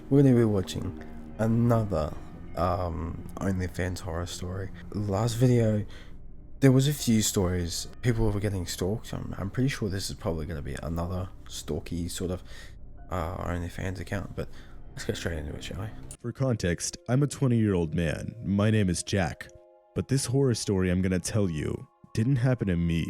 we're going to be watching another OnlyFans horror story. Last video, there was a few stories. People were getting stalked. I'm pretty sure this is probably going to be another stalky sort of OnlyFans account, but let's get straight into it, shall we? For context, I'm a 20-year-old man. My name is Jack. But this horror story I'm going to tell you didn't happen to me.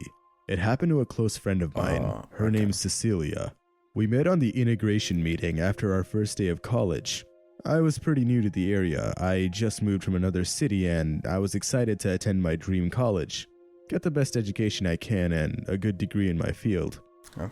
It happened to a close friend of mine. Her name's Cecilia. We met on the integration meeting after our first day of college. I was pretty new to the area. I just moved from another city and I was excited to attend my dream college, get the best education I can and a good degree in my field.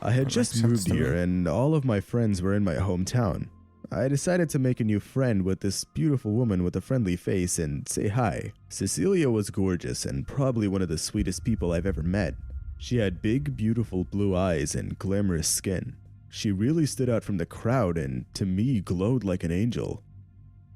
I had just moved here and all of my friends were in my hometown. I decided to make a new friend with this beautiful woman with a friendly face and say hi. Cecilia was gorgeous and probably one of the sweetest people I've ever met. She had big, beautiful blue eyes and glamorous skin. She really stood out from the crowd and, to me, glowed like an angel.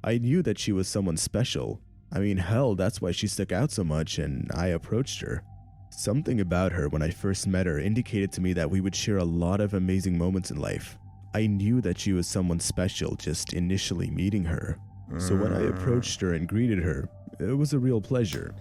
I knew that she was someone special. I mean, hell, that's why she stuck out so much and I approached her. Something about her when I first met her indicated to me that we would share a lot of amazing moments in life. I knew that she was someone special just initially meeting her. So when I approached her and greeted her, it was a real pleasure.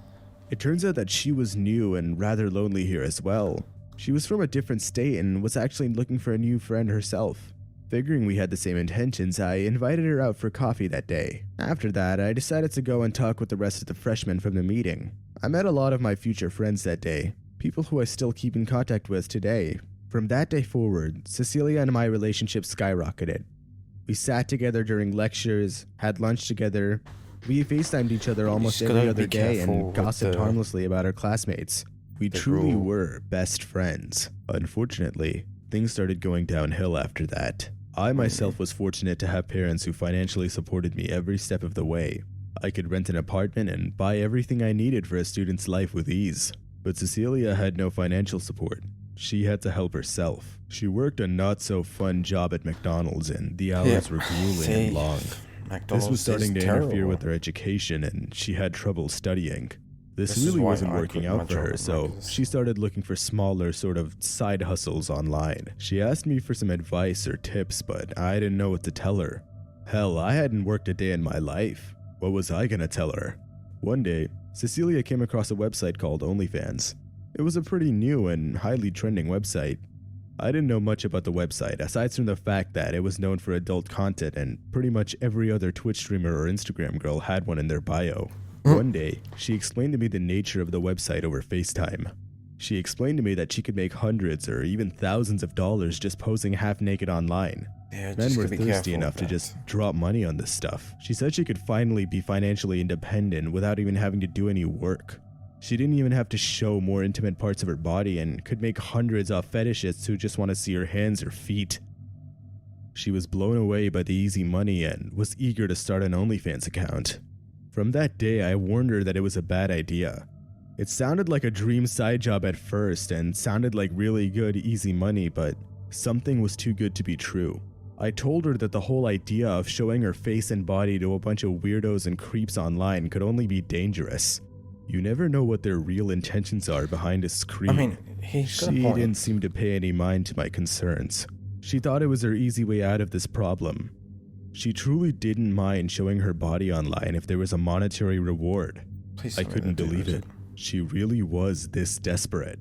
It turns out that she was new and rather lonely here as well. She was from a different state and was actually looking for a new friend herself. Figuring we had the same intentions, I invited her out for coffee that day. After that, I decided to go and talk with the rest of the freshmen from the meeting. I met a lot of my future friends that day, people who I still keep in contact with today. From that day forward, Cecilia and my relationship skyrocketed. We sat together during lectures, had lunch together. We FaceTimed each other almost every other day and gossiped harmlessly about our classmates. We truly were best friends. Unfortunately, things started going downhill after that. I myself was fortunate to have parents who financially supported me every step of the way. I could rent an apartment and buy everything I needed for a student's life with ease. But Cecilia had no financial support. She had to help herself. She worked a not-so-fun job at McDonald's and the hours were grueling and long. This was starting to interfere with her education and she had trouble studying. This really wasn't working out for her, so she started looking for smaller sort of side hustles online. She asked me for some advice or tips, but I didn't know what to tell her. Hell, I hadn't worked a day in my life. What was I gonna tell her? One day, Cecilia came across a website called OnlyFans. It was a pretty new and highly trending website. I didn't know much about the website, aside from the fact that it was known for adult content and pretty much every other Twitch streamer or Instagram girl had one in their bio. One day, she explained to me the nature of the website over FaceTime. She explained to me that she could make hundreds or even thousands of dollars just posing half-naked online. Men were thirsty enough to just drop money on this stuff. She said she could finally be financially independent without even having to do any work. She didn't even have to show more intimate parts of her body and could make hundreds off fetishists who just want to see her hands or feet. She was blown away by the easy money and was eager to start an OnlyFans account. From that day, I warned her that it was a bad idea. It sounded like a dream side job at first and sounded like really good, easy money, but something was too good to be true. I told her that the whole idea of showing her face and body to a bunch of weirdos and creeps online could only be dangerous. You never know what their real intentions are behind a screen. She didn't seem to pay any mind to my concerns. She thought it was her easy way out of this problem. She truly didn't mind showing her body online if there was a monetary reward. I couldn't believe it. She really was this desperate.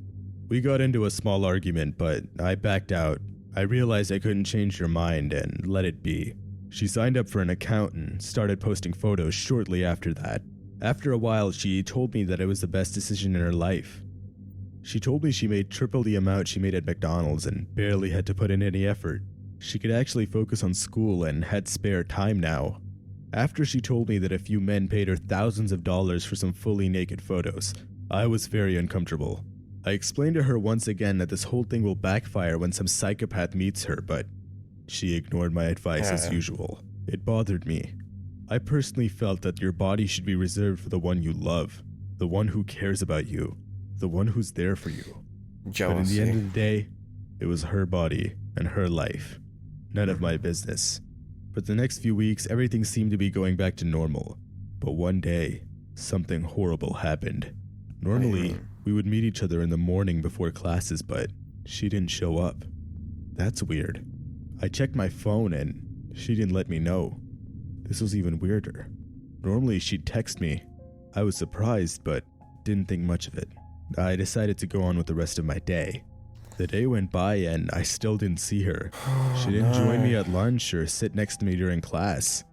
We got into a small argument, but I backed out. I realized I couldn't change her mind and let it be. She signed up for an account and started posting photos shortly after that. After a while, she told me that it was the best decision in her life. She told me she made triple the amount she made at McDonald's and barely had to put in any effort. She could actually focus on school and had spare time now. After she told me that a few men paid her thousands of dollars for some fully naked photos, I was very uncomfortable. I explained to her once again that this whole thing will backfire when some psychopath meets her, but she ignored my advice as usual. It bothered me. I personally felt that your body should be reserved for the one you love, the one who cares about you, the one who's there for you. But in the end of the day, it was her body and her life. None of my business. For the next few weeks, everything seemed to be going back to normal. But one day, something horrible happened. Normally, we would meet each other in the morning before classes, but she didn't show up. That's weird. I checked my phone and she didn't let me know. This was even weirder. Normally she'd text me. I was surprised, but didn't think much of it. I decided to go on with the rest of my day. The day went by and I still didn't see her. She didn't join me at lunch or sit next to me during class.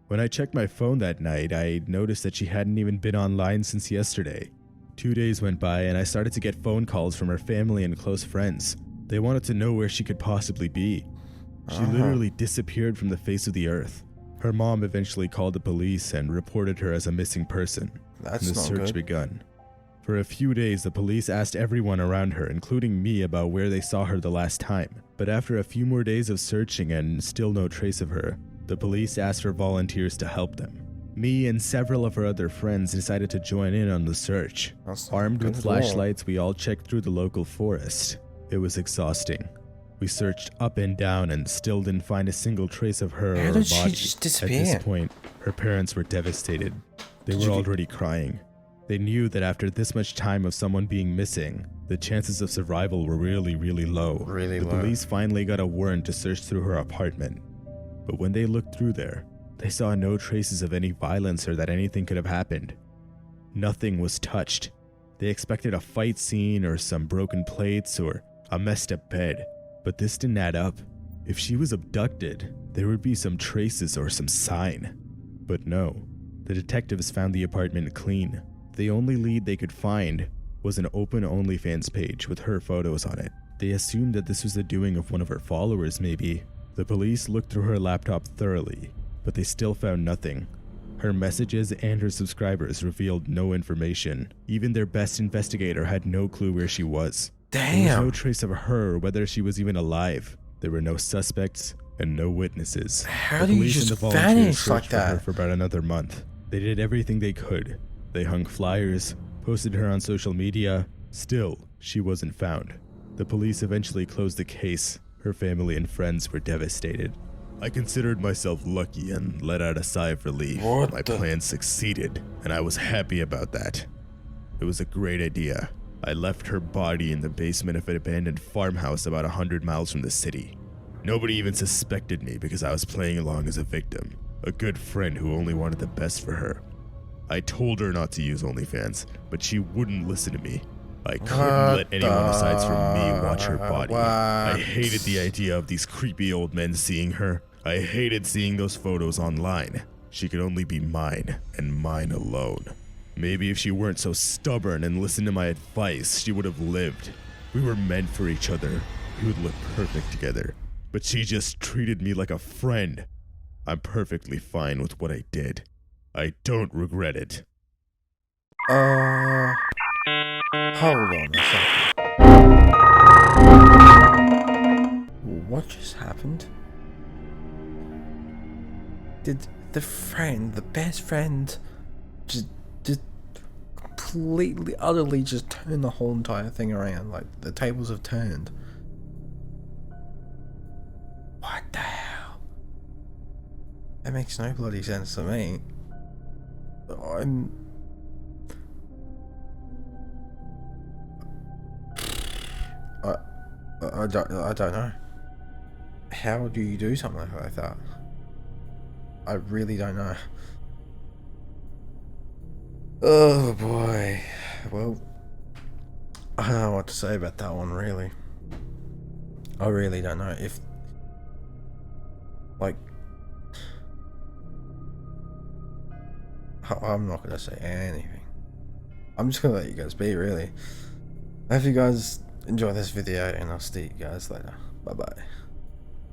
When I checked my phone that night, I noticed that she hadn't even been online since yesterday. 2 days went by and I started to get phone calls from her family and close friends. They wanted to know where she could possibly be. She literally disappeared from the face of the earth. Her mom eventually called the police and reported her as a missing person. That's and the not search good. begun. For a few days, the police asked everyone around her, including me, about where they saw her the last time. But after a few more days of searching and still no trace of her, the police asked for volunteers to help them. Me and several of her other friends decided to join in on the search. Armed with flashlights, we all checked through the local forest. It was exhausting. We searched up and down and still didn't find a single trace of her or her body. How did she just disappear? At this point, her parents were devastated. They were already crying. They knew that after this much time of someone being missing, the chances of survival were really, really low. The police finally got a warrant to search through her apartment. But when they looked through there, they saw no traces of any violence or that anything could have happened. Nothing was touched. They expected a fight scene or some broken plates or a messed up bed. But this didn't add up. If she was abducted, there would be some traces or some sign. But no, the detectives found the apartment clean. The only lead they could find was an open OnlyFans page with her photos on it. They assumed that this was the doing of one of her followers maybe. The police looked through her laptop thoroughly, but they still found nothing. Her messages and her subscribers revealed no information. Even their best investigator had no clue where she was. Damn. There was no trace of her or whether she was even alive. There were no suspects and no witnesses. How do you just vanish like that? For about another month. They did everything they could. They hung flyers, posted her on social media. Still, she wasn't found. The police eventually closed the case. Her family and friends were devastated. I considered myself lucky and let out a sigh of relief. My plan succeeded, and I was happy about that. It was a great idea. I left her body in the basement of an abandoned farmhouse about 100 miles from the city. Nobody even suspected me because I was playing along as a victim, a good friend who only wanted the best for her. I told her not to use OnlyFans, but she wouldn't listen to me. I couldn't let anyone aside from me watch her body. I hated the idea of these creepy old men seeing her. I hated seeing those photos online. She could only be mine, and mine alone. Maybe if she weren't so stubborn and listened to my advice, she would have lived. We were meant for each other. We would look perfect together. But she just treated me like a friend. I'm perfectly fine with what I did. I don't regret it. Hold on a second. What just happened? Did the best friend, just completely, utterly just turn the whole entire thing around? Like, the tables have turned. What the hell? That makes no bloody sense to me. I don't know. How do you do something like that? I really don't know. Oh boy. Well, I don't know what to say about that one, really. I really don't know if, like, I'm not gonna say anything. I'm just gonna let you guys be, really. I hope you guys enjoy this video, and I'll see you guys later. Bye bye.